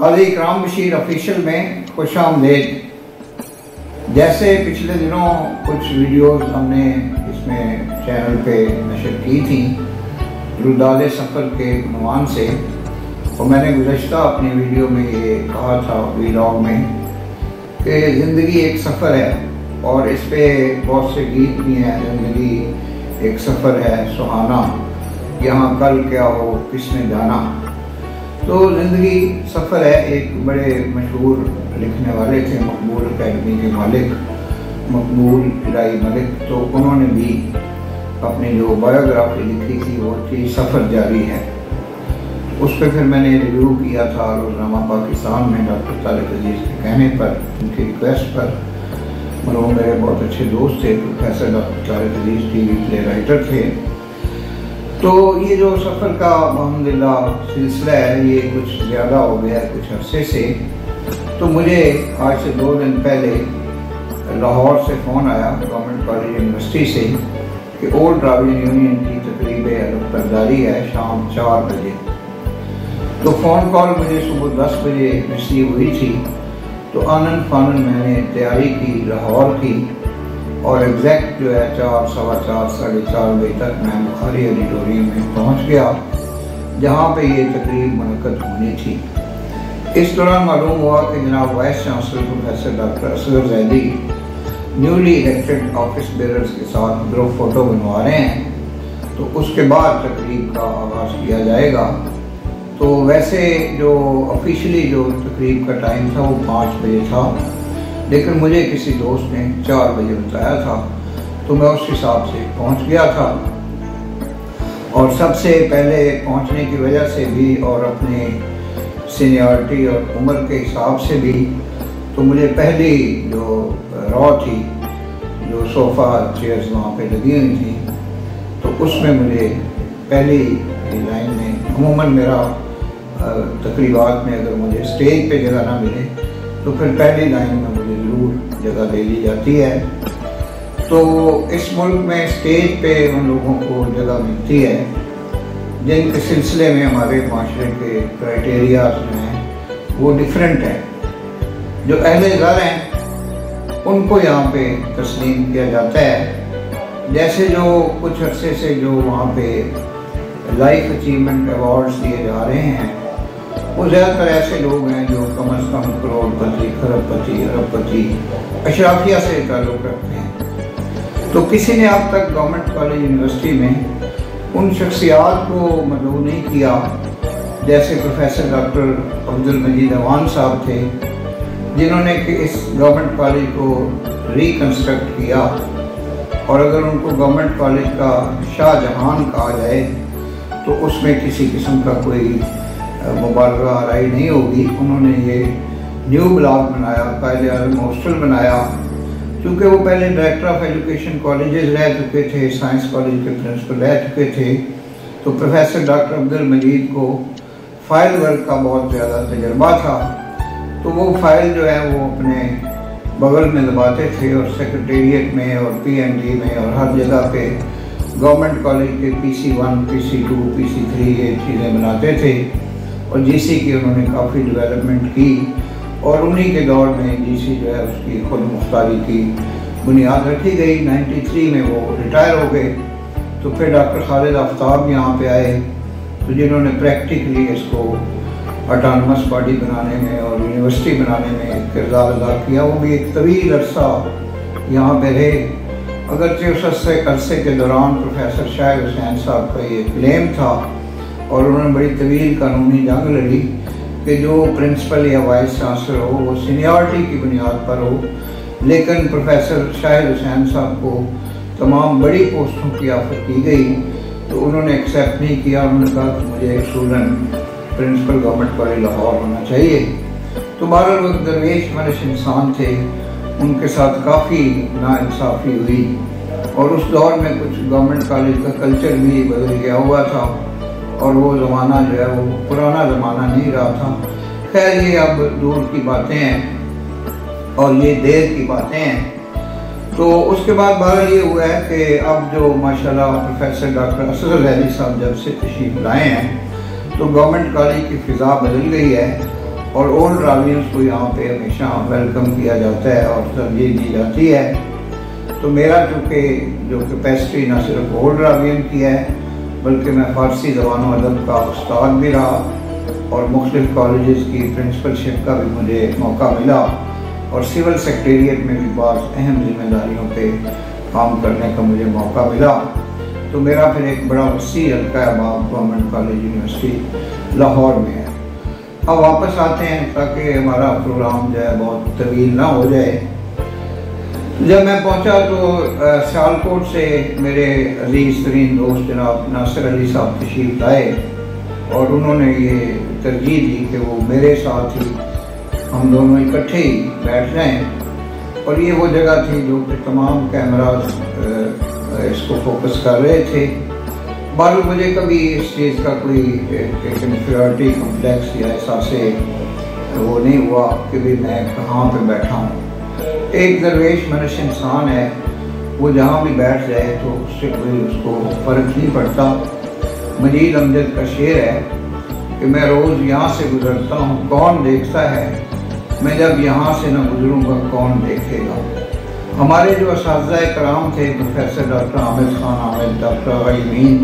काजी इकराम Bashir official में खुश आमदेद। जैसे पिछले दिनों कुछ वीडियोस हमने इसमें चैनल पे नशर की थी रुदाले सफ़र के उन्वान से, और मैंने गुज़श्ता अपनी वीडियो में ये कहा था व्लॉग में कि ज़िंदगी एक सफ़र है और इस पे बहुत से गीत भी हैं। ज़िंदगी एक सफ़र है सुहाना, यहाँ कल क्या हो किसने जाना। तो ज़िंदगी सफ़र है। एक बड़े मशहूर लिखने वाले थे मकबूल अकेडमी के मालिक मकबूल इलाही मलिक, तो उन्होंने भी अपनी जो बायोग्राफी लिखी थी वो थी सफ़र जारी है। उस पर फिर मैंने रिव्यू किया था रोज़नामा पाकिस्तान में डॉक्टर तारिक अजीज़ के कहने पर, उनकी रिक्वेस्ट पर। मरहूम मेरे बहुत अच्छे दोस्त थे, प्रोफेसर डॉक्टर तारिक अजीज़ टीवी प्ले राइटर थे। तो ये जो सफ़र का अल्हम्दुलिल्लाह सिलसिला है ये कुछ ज़्यादा हो गया है कुछ अरसे से। तो मुझे आज से 2 दिन पहले लाहौर से फ़ोन आया गवर्नमेंट कॉलेज यूनिवर्सिटी से कि ओल्ड ड्राविडियन यूनियन की तकरीब अलग-बरदारी है शाम 4 बजे। तो फ़ोन कॉल मुझे सुबह 10 बजे रिसीव हुई थी। तो आनन फानन मैंने तैयारी की लाहौर की, और एग्जैक्ट जो है 4, सवा 4, साढ़े 4 बजे तक मैं बुखारी ऑडिटोरियम में पहुंच गया जहां पे ये तकरीब मुनक़्क़द होनी थी। इस दौरान मालूम हुआ कि जनाब vice chancellor professor doctor Asghar Zaidi newly elected office bearers के साथ ग्रुप फ़ोटो बनवा रहे हैं। तो उसके बाद तकरीब का आगाज़ किया जाएगा। तो वैसे जो ऑफिशियली जो तकरीब का टाइम था वो 5 बजे था, लेकिन मुझे किसी दोस्त ने 4 बजे बताया था। तो मैं उस हिसाब से पहुंच गया था, और सबसे पहले पहुंचने की वजह से भी और अपने सीनियरिटी और उम्र के हिसाब से भी तो मुझे पहली जो रॉ थी, जो सोफ़ा चेयर्स वहाँ पे लगी हुई थी, तो उसमें मुझे पहली लाइन में, अमूमन मेरा तकरीबात में अगर मुझे स्टेज पे जगह ना मिले तो फिर पहली लाइन में मुझे ज़रूर जगह दे दी जाती है। तो इस मुल्क में स्टेज पे उन लोगों को जगह मिलती है जिनके सिलसिले में हमारे माशरे के क्राइटेरिया जो हैं वो डिफरेंट हैं। जो अहले ज़र हैं उनको यहाँ पे तस्लीम किया जाता है। जैसे जो कुछ अरसे से जो वहाँ पे लाइफ अचीवमेंट अवार्ड्स दिए जा रहे हैं वो ज़्यादातर ऐसे लोग हैं जो कम अज़ कम करोड़पति, खरबपति, अरबपति, अशराफिया से ताल्लुक़ रखते हैं। तो किसी ने अब तक गवर्नमेंट कॉलेज यूनिवर्सिटी में उन शख्सियात को मदऊ नहीं किया जैसे प्रोफेसर डॉक्टर अब्दुल मजीद अवान साहब थे, जिन्होंने कि इस गवर्नमेंट कॉलेज को रिकन्स्ट्रक्ट किया। और अगर उनको गवर्नमेंट कॉलेज का शाहजहां कहा जाए तो उसमें किसी किस्म का कोई मुबालगा आराई नहीं होगी। उन्होंने ये न्यू ब्लॉक बनाया, कायदे आज़म हॉस्टल बनाया, क्योंकि वो पहले डायरेक्टर ऑफ एजुकेशन कॉलेजेस रह चुके थे, साइंस कॉलेज के प्रिंसिपल रह चुके थे। तो प्रोफेसर डॉक्टर अब्दुल मजीद को फ़ाइल वर्क का बहुत ज़्यादा तजर्बा था। तो वो फाइल जो है वो अपने बगल में दबाते थे और सेक्रेटेरिएट में और PMD में और हर जगह पे गवर्नमेंट कॉलेज के PC1, PC2, PC3 ये चीज़ें बनाते थे। और GC की उन्होंने काफ़ी डेवलपमेंट की, और उन्हीं के दौर में GC जो है उसकी खुद मुख्तारी की बुनियाद रखी गई। 93 में वो रिटायर हो गए। तो फिर डॉक्टर खालिद आफ्ताब यहाँ पे आए, तो जिन्होंने प्रैक्टिकली इसको ऑटोनमस बॉडी बनाने में और यूनिवर्सिटी बनाने में किरदार अदा किया। वो भी एक तवील अरसा यहाँ पे रहे। अगरचे उस अरसे के दौरान प्रोफेसर शाहिद हुसैन साहब का ये क्लेम था, और उन्होंने बड़ी तवील कानूनी जंग लड़ी कि जो प्रिंसिपल या वाइस चांसलर हो वो सीनियरिटी की बुनियाद पर हो। लेकिन प्रोफेसर शाहिद हुसैन साहब को तमाम बड़ी पोस्टों की ऑफर की गई, तो उन्होंने एक्सेप्ट नहीं किया। उन्होंने कहा कि मुझे एक student principal Government College Lahore होना चाहिए। तो बहरहाल वो दरवेश मलिश इंसान थे, उनके साथ काफ़ी नाइंसाफ़ी हुई, और उस दौर में कुछ गवर्नमेंट कॉलेज का कल्चर भी बदल गया हुआ था, और वो ज़माना जो है वो पुराना ज़माना नहीं रहा था। खैर ये अब दूर की बातें हैं और ये देर की बातें हैं। तो उसके बाद बहरहाल ये हुआ है कि अब जो माशाल्लाह प्रोफेसर डॉक्टर असगर जैदी साहब जब से तशरीफ लाए हैं तो गवर्नमेंट कॉलेज की फ़िज़ा बदल गई है। اور اولڈ راویئنس کو یہاں پہ ہمیشہ ویلکم کیا جاتا ہے اور ترجیح دی جاتی ہے۔ تو میرا چونکہ جو کیپیسٹی نہ صرف اولڈ راویئن کی ہے بلکہ میں فارسی زبان و ادب کا استاد بھی رہا اور مختلف کالجز کی پرنسپلشپ کا بھی مجھے موقع ملا اور سول سیکریٹریٹ میں بھی بعض اہم ذمہ داریوں پہ کام کرنے کا مجھے موقع ملا۔ تو میرا پھر ایک بڑا وسیع حلقہ احباب گورنمنٹ کالج یونیورسٹی لاہور میں ہے۔ اب واپس آتے ہیں تاکہ ہمارا پروگرام جو ہے بہت طویل نہ ہو جائے۔ جب میں پہنچا تو سیالکوٹ سے میرے عزیز ترین دوست جناب ناصر علی صاحب تشریف لائے اور انہوں نے یہ ترجیح دی کہ وہ میرے ساتھ ہی ہم دونوں اکٹھے ہی بیٹھ جائیں، اور یہ وہ جگہ تھی جو کہ تمام کیمراز اس کو فوکس کر رہے تھے۔ بعد مجھے کبھی اس چیز کا کوئی انفیریورٹی کمپلیکس یا احساس وہ نہیں ہوا کہ بھی میں کہاں پہ بیٹھا ہوں۔ ایک درویش منش انسان ہے، وہ جہاں بھی بیٹھ جائے تو اس سے کوئی اس کو فرق نہیں پڑتا۔ مجید امجد کا شعر ہے کہ میں روز یہاں سے گزرتا ہوں، کون دیکھتا ہے، میں جب یہاں سے نہ گزروں گا کون دیکھے گا۔ ہمارے جو اساتذہ کرام تھے professor doctor Hamid Khan Hamid, doctor غیمین،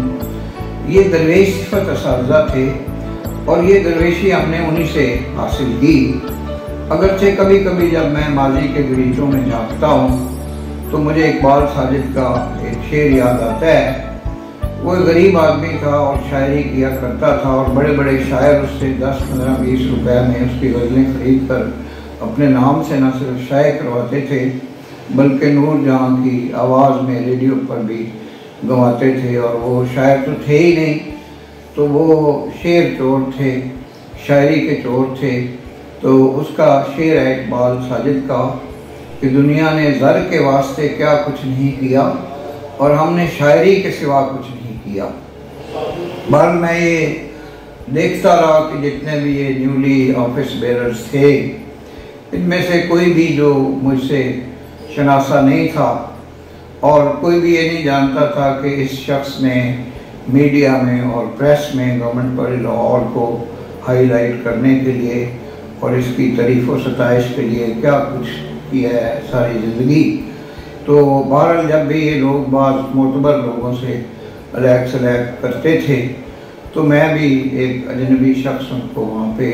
یہ درویش صفت اساتذہ تھے اور یہ درویشی ہم نے انہی سے حاصل کی۔ اگرچہ کبھی کبھی جب میں ماضی کے گریچوں میں جھانکتا ہوں تو مجھے اقبال ساجد کا ایک شعر یاد آتا ہے۔ وہ غریب آدمی تھا اور شاعری کیا کرتا تھا اور بڑے بڑے شاعر اس سے 10 15 20 روپے میں اس کی غزلیں خرید کر اپنے نام سے نہ صرف شائع کرواتے تھے بلکہ نور جہاں کی آواز میں ریڈیو پر بھی گواتے تھے، اور وہ شاعر تو تھے ہی نہیں، تو وہ شعر چور تھے، شاعری کے چور تھے۔ تو اس کا شعر ہے اقبال ساجد کا کہ دنیا نے زر کے واسطے کیا کچھ نہیں کیا اور ہم نے شاعری کے سوا کچھ نہیں کیا۔ بہرحال میں یہ دیکھتا رہا کہ جتنے بھی یہ نیولی آفس بیررز تھے ان میں سے کوئی بھی جو مجھ سے شناسا نہیں تھا اور کوئی بھی یہ نہیں جانتا تھا کہ اس شخص نے میڈیا میں اور پریس میں گورنمنٹ کالج لاہور کو ہائی لائٹ کرنے کے لیے اور اس کی تعریف و ستائش کے لیے کیا کچھ کیا ہے ساری زندگی۔ تو بہرحال جب بھی یہ لوگ بعض معتبر لوگوں سے الیک سلیک کرتے تھے تو میں بھی ایک اجنبی شخص ان کو وہاں پہ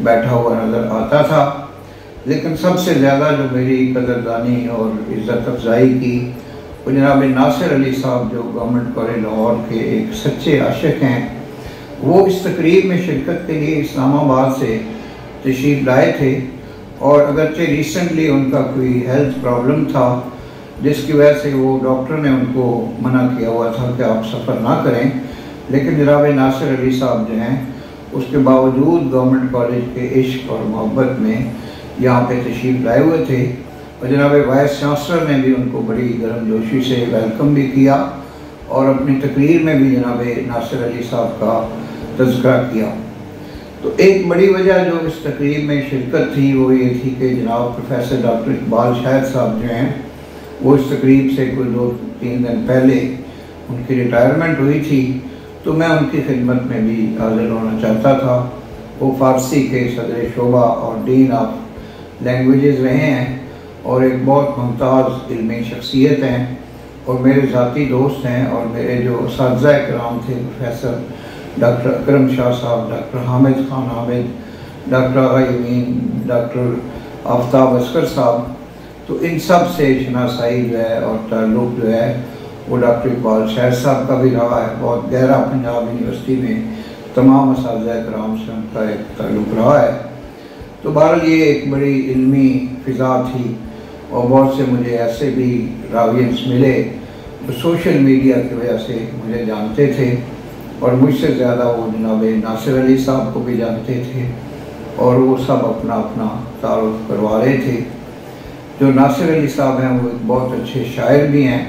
بیٹھا ہوا نظر آتا تھا، لیکن سب سے زیادہ جو میری قدردانی اور عزت افزائی کی وہ جناب ناصر علی صاحب جو گورنمنٹ کالج لاہور کے ایک سچے عاشق ہیں۔ وہ اس تقریب میں شرکت کے لیے اسلام آباد سے تشریف لائے تھے اور اگرچہ ریسنٹلی ان کا کوئی ہیلتھ پرابلم تھا جس کی وجہ سے وہ ڈاکٹر نے ان کو منع کیا ہوا تھا کہ آپ سفر نہ کریں، لیکن جناب ناصر علی صاحب جو ہیں اس کے باوجود گورنمنٹ کالج کے عشق اور محبت میں یہاں پہ تشریف لائے ہوئے تھے، اور جناب وائس چانسلر نے بھی ان کو بڑی گرم جوشی سے ویلکم بھی کیا اور اپنی تقریر میں بھی جناب ناصر علی صاحب کا تذکرہ کیا۔ تو ایک بڑی وجہ جو اس تقریب میں شرکت تھی وہ یہ تھی کہ جناب پروفیسر ڈاکٹر اقبال شاہد صاحب جو ہیں وہ اس تقریب سے کوئی 2-3 دن پہلے ان کی ریٹائرمنٹ ہوئی تھی، تو میں ان کی خدمت میں بھی حاضر ہونا چاہتا تھا۔ وہ فارسی کے صدر شعبہ اور ڈین آف لینگویجز رہے ہیں اور ایک بہت ممتاز علمی شخصیت ہیں اور میرے ذاتی دوست ہیں، اور میرے جو اساتذہ کرام تھے professor doctor Akram Shah Sahab, doctor Hamid Khan Hamid, doctor غیمین، ڈاکٹر آفتاب اصغر صاحب، تو ان سب سے شناسائی جو ہے اور تعلق جو ہے وہ ڈاکٹر اقبال شاہد صاحب کا بھی رہا ہے، بہت گہرا پنجاب یونیورسٹی میں تمام اساتذہ کرام سے ان کا ایک تعلق رہا ہے۔ تو بہرحال یہ ایک بڑی علمی فضا تھی اور بہت سے مجھے ایسے بھی راویئنس ملے جو سوشل میڈیا کی وجہ سے مجھے جانتے تھے اور مجھ سے زیادہ وہ جناب ناصر علی صاحب کو بھی جانتے تھے، اور وہ سب اپنا اپنا تعارف کروا رہے تھے۔ جو ناصر علی صاحب ہیں وہ ایک بہت اچھے شاعر بھی ہیں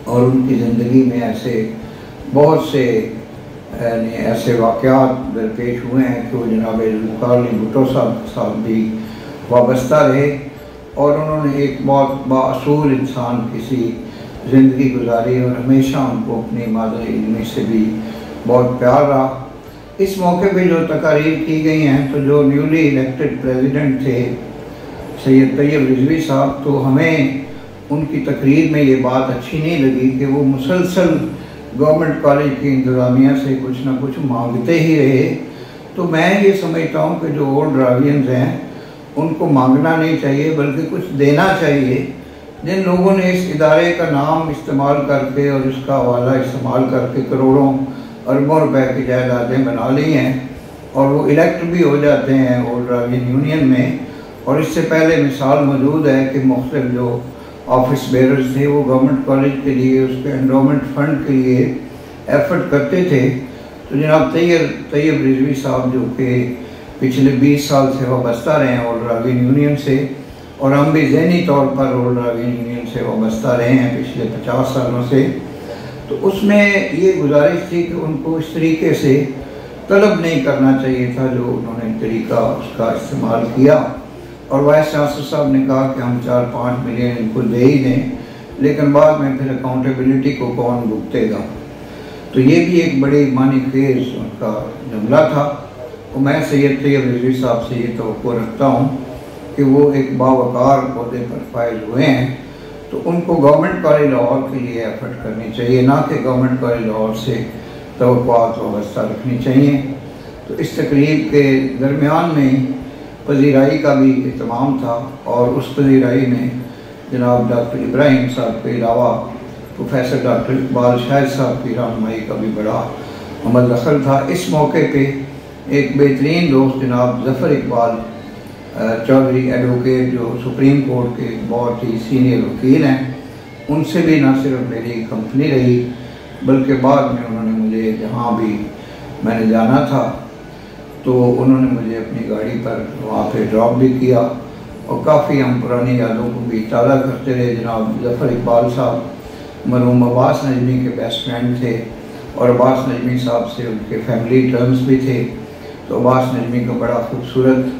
اور ان کی زندگی میں ایسے بہت سے ایسے واقعات درپیش ہوئے ہیں کہ وہ جناب ذوالفقار علی بھٹو صاحب بھی وابستہ رہے اور انہوں نے ایک بہت بااصول انسان کسی زندگی گزاری اور ہمیشہ ان کو اپنی مادہ علمی سے بھی بہت پیار رہا۔ इस मौके पे जो तकारीर की गई हैं, तो जो न्यूली इलेक्टेड प्रेसिडेंट थे सैयद तैयब रिजवी साहब, तो हमें उनकी तकरीर में ये बात अच्छी नहीं लगी कि वो मुसलसल गवर्नमेंट कॉलेज की इंतज़ामिया से कुछ ना कुछ मांगते ही रहे। तो मैं ये समझता हूँ कि जो ओल्ड ड्रावियंस हैं उनको मांगना नहीं चाहिए बल्कि कुछ देना चाहिए। जिन लोगों ने इस इदारे का नाम इस्तेमाल करके और इसका हवाला इस्तेमाल करके करोड़ों अरबों रुपए की जायदादें बना ली हैं और वो इलेक्ट भी हो जाते हैं ओल्ड ड्रावियन यूनियन में, और इससे पहले मिसाल मौजूद है कि मुख्तलिफ जो ऑफिस बेयरर्स थे वो गवर्नमेंट कॉलेज के लिए उसके एंडोमेंट फंड के लिए एफर्ट करते थे। तो जनाब तैयब रिजवी साहब जो कि पिछले 20 साल से वाबस्ता रहे हैं ओल्ड ड्रावियन यूनियन से, और हम भी ज़हनी तौर पर ओल्ड ड्रावियन यूनियन से वाबस्ता रहे हैं पिछले 50 सालों से, तो उसमें ये गुजारिश थी कि उनको इस तरीके से तलब नहीं करना चाहिए था जो उन्होंने तरीका उसका इस्तेमाल किया। और वाइस चांसलर साहब ने कहा कि हम 4-5 मिलियन इनको दे ही दें, लेकिन बाद में फिर अकाउंटेबिलिटी को कौन भुगतेगा। तो ये भी एक बड़ी मानी खेज उनका जुमला था। तो मैं सैयद तैयब रिजवी साहब से ये तवक्को रखता हूँ कि वो एक बावकार पौधे पर फाइज हुए हैं, तो उनको गवर्नमेंट कॉलेज लाहौर के लिए एफर्ट करनी चाहिए, ना कि गवर्नमेंट कॉलेज लाहौर से तवक्कुआत वाबस्ता रखनी चाहिए। तो इस तकरीब के दरमियान में पजीराई का भी इत्माम था, और उस पजीराई में जनाब डॉक्टर इब्राहिम साहब के अलावा प्रोफेसर डॉक्टर इकबाल शाहिद साहब की रहनुमाई का भी बड़ा अमल दखल था। इस मौके पे एक बेहतरीन दोस्त जनाब ज़फ़र इकबाल चौधरी एडवोकेट जो सुप्रीम कोर्ट के बहुत ही सीनियर वकील हैं, उनसे भी न सिर्फ मेरी कंपनी रही बल्कि बाद में उन्होंने मुझे जहाँ भी मैंने जाना था तो उन्होंने मुझे अपनी गाड़ी पर वहाँ पे ड्रॉप भी किया, और काफ़ी हम पुरानी यादों को भी ताज़ा करते रहे। जनाब ज़फ़र इकबाल साहब मरहूम अब्बास नजमी के बेस्ट फ्रेंड थे, और अब्बास नजमी साहब से उनके फैमिली टर्म्स भी थे, तो अब्बास नजमी का बड़ा खूबसूरत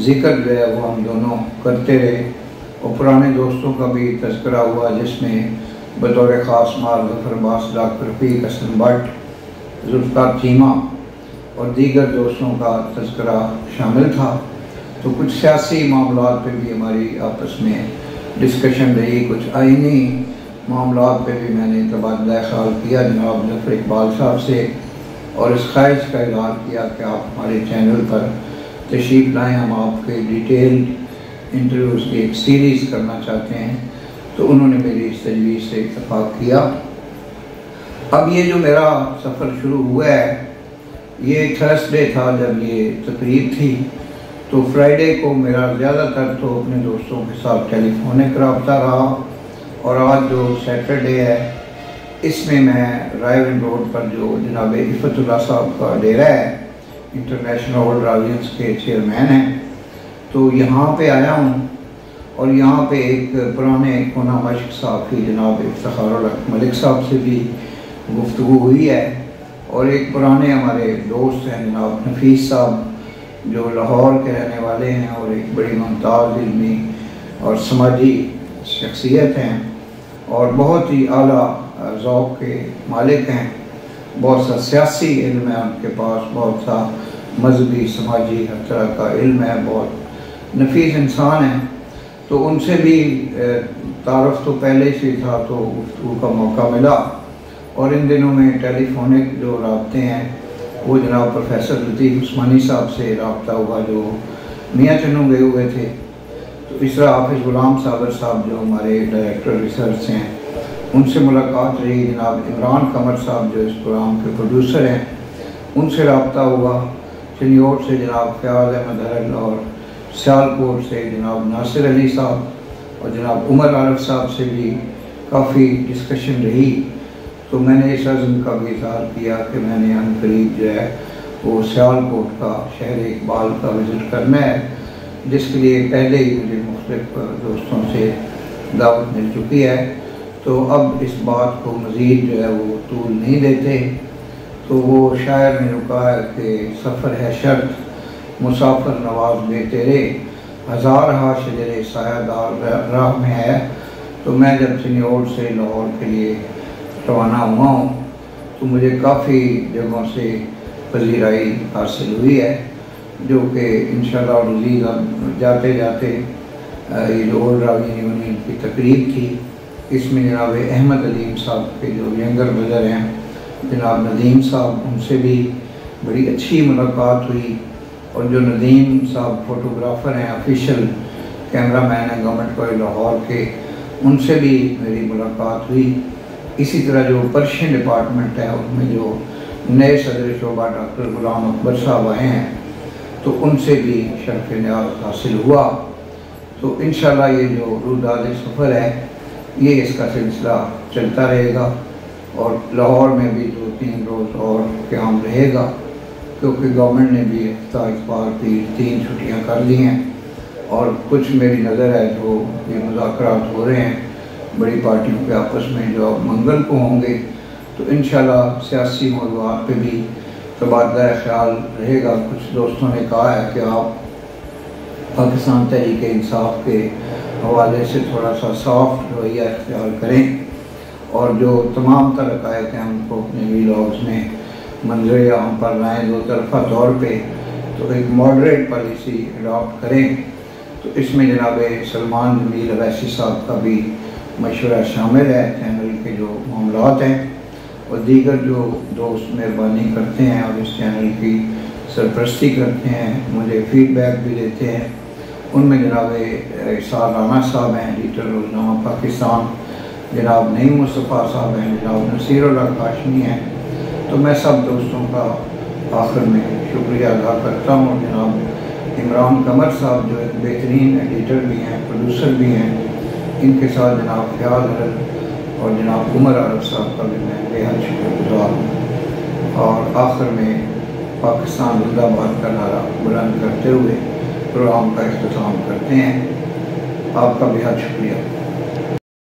ज़िक्र जो है वो हम दोनों करते रहे, और पुराने दोस्तों का भी तज़किरा हुआ जिसमें बतौर ख़ास मार ज़फ़र अब्बास डॉक्टर रफ़ीक हसन भट्ट, ज़ुल्फ़िकार चीमा और दीगर दोस्तों का तज़किरा शामिल था। तो कुछ सियासी मामलात पे भी हमारी आपस में डिस्कशन रही, कुछ आईनी मामलात पे भी मैंने तबादला ख्याल किया जनाब ज़फ़र इकबाल साहब से, और इस ख्वाहिश का इज़हार किया कि आप हमारे चैनल पर तशरीफ़ लाएँ, हम आपके डिटेल्ड इंटरव्यूज़ की एक सीरीज़ करना चाहते हैं। तो उन्होंने मेरी इस तजवीज़ से इत्तफ़ाक़ किया। अब ये जो मेरा सफ़र शुरू हुआ है, ये थर्सडे था जब ये तकरीब थी, तो फ्राइडे को मेरा ज़्यादातर तो अपने दोस्तों के साथ टेलीफोनिक रब्ता रहा, और आज जो सैटरडे है इसमें मैं रायविन रोड पर जो जनाब इफ़तुल्लाह साहब का डेरा है, इंटरनेशनल ओल्ड ड्रावियंस के चेयरमैन हैं, तो यहाँ पे आया हूँ। और यहाँ पे एक पुराने कोना मश्क साफ़ी जनाब इफ्तिखारुल हक मलिक साहब से भी गुफ्तगू हुई है, और एक पुराने हमारे दोस्त हैं जनाब नफीस साहब जो लाहौर के रहने वाले हैं और एक बड़ी मुमताज़ इल्मी और समाजी शख्सियत हैं, और बहुत ही आला ज़ौक़ के मालिक हैं। बहुत सा सियासी इल्म है उनके पास, बहुत सा मजहबी समाजी हर तरह का इल्म है, बहुत नफीस इंसान है। तो उनसे भी तारुफ तो पहले से था, तो गुफ्तगू का मौका मिला, और इन दिनों में टेलीफोनिक जो राब्ते हैं वो जनाब प्रोफेसर लतीफ़ उस्मानी साहब से रब्ता हुआ जो मियाँ चन्नू गए हुए थे। तो इसरा हाफिज़ गुलाम साबर साहब जो हमारे डायरेक्टर रिसर्च हैं, उनसे मुलाकात रही। जनाब इमरान कमर साहब जो इस प्रोग्राम के प्रोड्यूसर हैं, उनसे रब्ता हुआ। चिन्योट से जनाब फ़याज़ अहमद हरल, और सियालकोट से जनाब नासिर अली साहब, और जनाब उमर आरिफ साहब से भी काफ़ी डिस्कशन रही। तो मैंने इस अज़्म का भी इज़हार किया कि मैंने अनकरीब जो है वो सियालकोट का शहर इकबाल का विज़िट करना है, जिसके लिए पहले ही मुझे मुख्तलिफ दोस्तों से दावत मिल चुकी है। तो अब इस बात को मज़ीद जो है वो तूल नहीं देते। तो वो शायर ने रुका है कि सफ़र है शर्त मुसाफिर नवाज बे तेरे, हज़ार हा शजरे सायादार राह में है। तो मैं जब चिन्योट से लाहौर के लिए रवाना हुआ हूँ तो मुझे काफ़ी जगहों से पजीराई हासिल हुई है, जो कि इंशाअल्लाह अज़ीज़ अब जाते जाते ये जो ओल्ड रावी यूनियन की तकरीब थी, इसमें जनाब अहमद अलीम साहब के जो यंगर ब्रदर हैं जनाब नदीम साहब, उनसे भी बड़ी अच्छी मुलाकात हुई। और जो नदीम साहब फ़ोटोग्राफ़र हैं, ऑफिशियल कैमरा मैन हैं गवर्नमेंट कॉलेज लाहौर के, उनसे भी मेरी मुलाकात हुई। इसी तरह जो पर्शियन डिपार्टमेंट है उसमें जो नए सदर शोबा डॉक्टर गुलाम अकबर साहब आए हैं, तो उनसे भी शर्फ न्याज़ हासिल हुआ। तो इंशाअल्लाह ये जो रुदाद सफ़र है ये इसका सिलसिला चलता रहेगा और लाहौर में भी 2-3 रोज़ और क़याम रहेगा, क्योंकि गवर्नमेंट ने भी हफ्ता इतवार की 3 छुट्टियाँ कर दी हैं। और कुछ मेरी नज़र है जो ये मुज़ाकरात हो रहे हैं बड़ी पार्टियों के आपस में, जो अब मंगल को होंगे, तो इंशाअल्लाह सियासी मौज़ूआत पे भी तबादला ख्याल रहेगा। कुछ दोस्तों ने कहा है कि आप पाकिस्तान तहरीक इंसाफ के हवाले से थोड़ा सा सॉफ्ट रवैया इख्तियार करें और जो तमाम तरक़ायत हैं उनको अपने वीलॉग्स में मंजर आम पर लाएँ दो तरफ़ा तौर पे, तो एक मॉडरेट पॉलिसी अडॉप्ट करें। तो इसमें जनाब सलमान जमील अवैसी साहब का भी मशवरा शामिल है। चैनल के जो मामलात हैं और दीगर जो दोस्त मेहरबानी करते हैं और इस चैनल की सरपरस्ती करते हैं, मुझे फीडबैक भी देते हैं, उनमें जनाब इसार राना साहब हैं एडिटर रोज़नामा पाकिस्तान, जनाब नईम मुस्तफ़ा साहब हैं, जनाब नसीरुल्लाह काशमी हैं। तो मैं सब दोस्तों का आखिर में शुक्रिया अदा करता हूँ। जनाब इमरान कमर साहब जो एक बेहतरीन एडिटर भी हैं, प्रोड्यूसर भी हैं, इनके साथ जनाब फ़याज़ अरब और जनाब उमर अरब साहब का भी मैं बेहद शुक्रगुज़ार हूँ। और आखिर में पाकिस्तान जिंदाबाद का नारा बुलंद करते हुए प्रोग्राम का इख्तिताम करते हैं। आपका बेहद शुक्रिया।